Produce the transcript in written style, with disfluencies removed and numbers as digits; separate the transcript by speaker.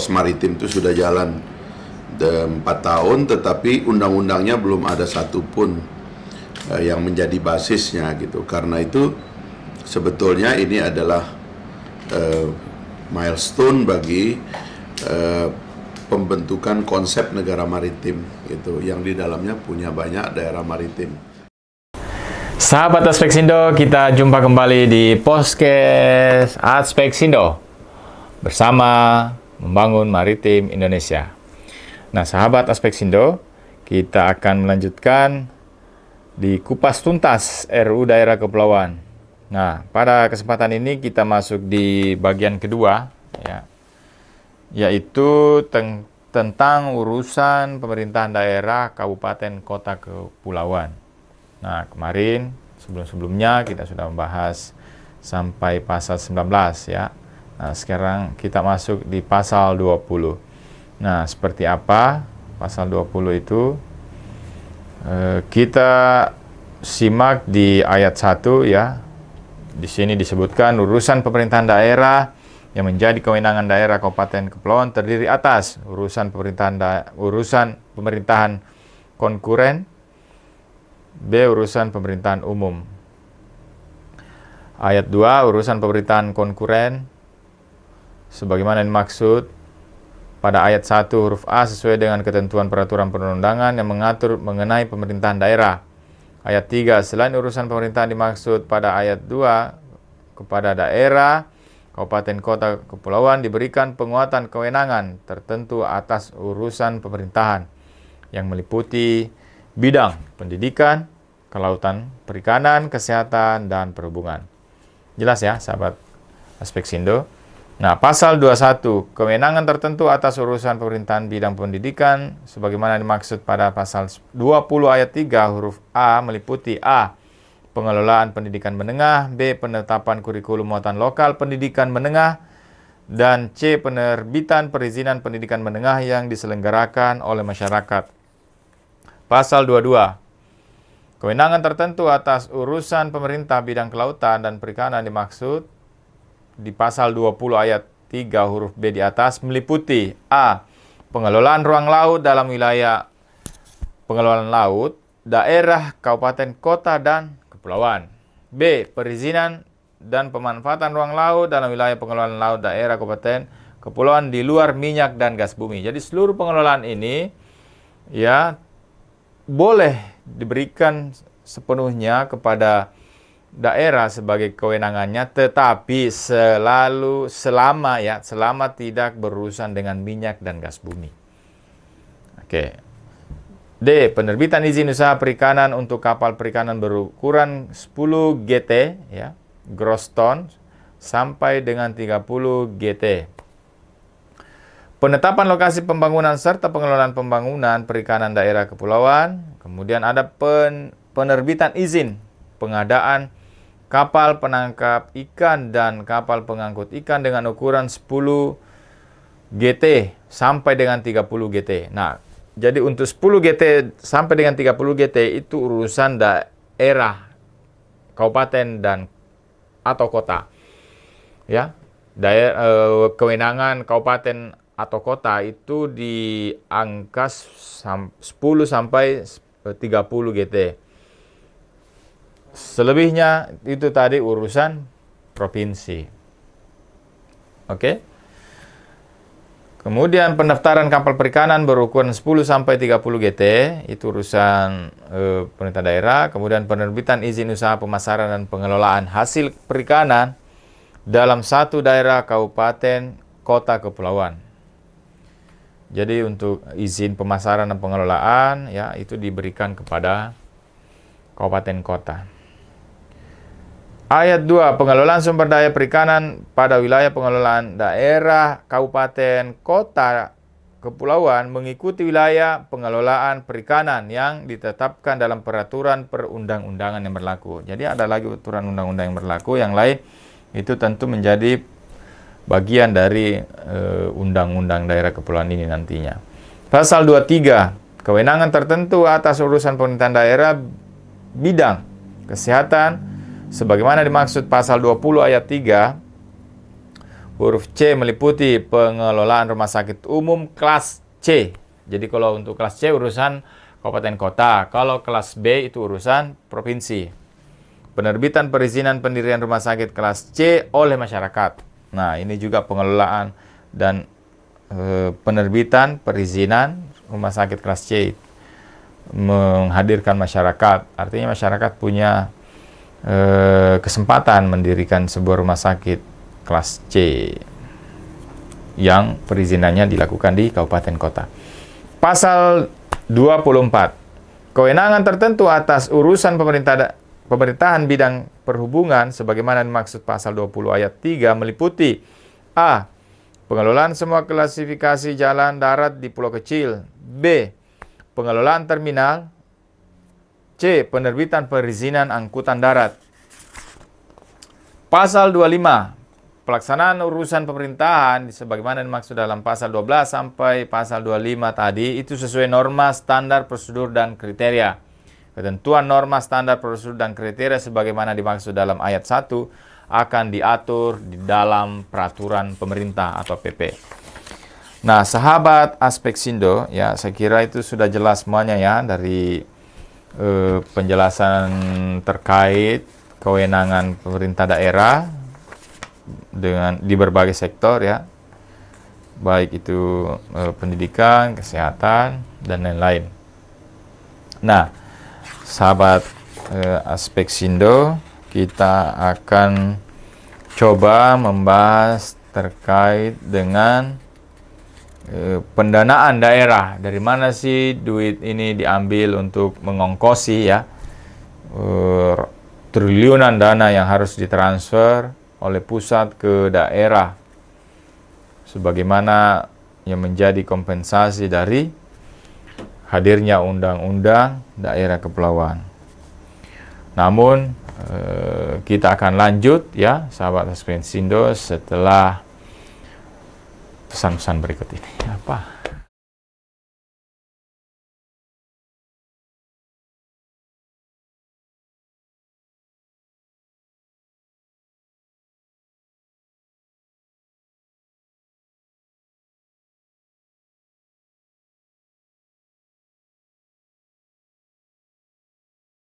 Speaker 1: Pos Maritim itu sudah jalan 4 tahun, tetapi undang-undangnya belum ada satupun yang menjadi basisnya gitu. Karena itu sebetulnya ini adalah milestone bagi pembentukan konsep negara maritim gitu, yang di dalamnya punya banyak daerah maritim.
Speaker 2: Sahabat Aspeksindo, kita jumpa kembali di podcast Aspeksindo bersama Membangun Maritim Indonesia. Nah, sahabat Aspeksindo, kita akan melanjutkan di kupas tuntas RUU Daerah Kepulauan. Nah, pada kesempatan ini kita masuk di bagian kedua, ya, yaitu tentang urusan pemerintahan daerah, kabupaten, kota, kepulauan. Nah, kemarin sebelum-sebelumnya kita sudah membahas sampai pasal 19 ya. Nah, sekarang kita masuk di pasal 20. Nah, seperti apa pasal 20 itu? Kita simak di ayat 1 ya. Di sini disebutkan urusan pemerintahan daerah yang menjadi kewenangan daerah, kabupaten, kepulauan terdiri atas urusan pemerintahan konkuren, B. Urusan pemerintahan umum. Ayat 2, urusan pemerintahan konkuren sebagaimana dimaksud pada ayat 1 huruf A sesuai dengan ketentuan peraturan perundang-undangan yang mengatur mengenai pemerintahan daerah. Ayat 3, selain urusan pemerintahan dimaksud pada ayat 2, kepada daerah, kabupaten, kota, kepulauan diberikan penguatan kewenangan tertentu atas urusan pemerintahan yang meliputi bidang pendidikan, kelautan, perikanan, kesehatan, dan perhubungan. Jelas ya, sahabat Aspeksindo? Nah, pasal 21, kewenangan tertentu atas urusan pemerintahan bidang pendidikan, sebagaimana dimaksud pada pasal 20 ayat 3 huruf A meliputi A. Pengelolaan pendidikan menengah, B. Penetapan kurikulum muatan lokal pendidikan menengah, dan C. Penerbitan perizinan pendidikan menengah yang diselenggarakan oleh masyarakat. Pasal 22, kewenangan tertentu atas urusan pemerintah bidang kelautan dan perikanan dimaksud di pasal 20 ayat 3 huruf B di atas meliputi A. Pengelolaan ruang laut dalam wilayah pengelolaan laut, daerah, kabupaten, kota, dan kepulauan. B. Perizinan dan pemanfaatan ruang laut dalam wilayah pengelolaan laut, daerah, kabupaten, kepulauan di luar minyak dan gas bumi. Jadi seluruh pengelolaan ini ya boleh diberikan sepenuhnya kepada daerah sebagai kewenangannya, tetapi selama tidak berurusan dengan minyak dan gas bumi. Oke. D. Penerbitan izin usaha perikanan untuk kapal perikanan berukuran 10 GT ya, gross ton sampai dengan 30 GT. Penetapan lokasi pembangunan serta pengelolaan pembangunan perikanan daerah kepulauan. Kemudian ada penerbitan izin pengadaan kapal penangkap ikan dan kapal pengangkut ikan dengan ukuran 10 GT sampai dengan 30 GT. Nah, jadi untuk 10 GT sampai dengan 30 GT itu urusan daerah, kabupaten dan atau kota. Ya. Kewenangan kabupaten atau kota itu di angka 10 sampai 30 GT. Selebihnya itu tadi urusan provinsi. Oke. Kemudian pendaftaran kapal perikanan berukuran 10 sampai 30 GT itu urusan pemerintah daerah. Kemudian penerbitan izin usaha pemasaran dan pengelolaan hasil perikanan dalam satu daerah, kabupaten, kota, kepulauan. Jadi untuk izin pemasaran dan pengelolaan ya itu diberikan kepada kabupaten kota. Ayat 2, pengelolaan sumber daya perikanan pada wilayah pengelolaan daerah, kabupaten, kota, kepulauan mengikuti wilayah pengelolaan perikanan yang ditetapkan dalam peraturan perundang-undangan yang berlaku. Jadi ada lagi peraturan undang-undang yang berlaku, yang lain itu tentu menjadi bagian dari undang-undang daerah kepulauan ini nantinya. Pasal 23, kewenangan tertentu atas urusan pemerintahan daerah bidang kesehatan sebagaimana dimaksud pasal 20 ayat 3 Huruf C meliputi pengelolaan rumah sakit umum kelas C. Jadi kalau untuk kelas C urusan kabupaten kota, kalau kelas B itu urusan provinsi. Penerbitan perizinan pendirian rumah sakit kelas C oleh masyarakat. Nah, ini juga pengelolaan dan penerbitan perizinan rumah sakit kelas C menghadirkan masyarakat. Artinya masyarakat punya kesempatan mendirikan sebuah rumah sakit kelas C yang perizinannya dilakukan di kabupaten kota. Pasal 24. Kewenangan tertentu atas urusan pemerintahan bidang perhubungan sebagaimana dimaksud pasal 20 ayat 3 meliputi A. Pengelolaan semua klasifikasi jalan darat di pulau kecil. B. Pengelolaan terminal. C. Penerbitan perizinan angkutan darat. Pasal 25. Pelaksanaan urusan pemerintahan sebagaimana dimaksud dalam pasal 12 sampai pasal 25 tadi itu sesuai norma, standar, prosedur, dan kriteria. Ketentuan norma, standar, prosedur, dan kriteria sebagaimana dimaksud dalam ayat 1 akan diatur di dalam peraturan pemerintah atau PP. Nah, sahabat Aspeksindo, ya saya kira itu sudah jelas semuanya ya dari penjelasan terkait kewenangan pemerintah daerah di berbagai sektor ya, baik itu pendidikan, kesehatan, dan lain-lain. Nah, sahabat Aspeksindo, kita akan coba membahas terkait dengan pendanaan daerah. Dari mana sih duit ini diambil untuk mengongkosi ya triliunan dana yang harus ditransfer oleh pusat ke daerah sebagaimana yang menjadi kompensasi dari hadirnya undang-undang daerah kepulauan. Namun kita akan lanjut ya sahabat Aspeksindo setelah pesan-pesan berikut ini. Apa?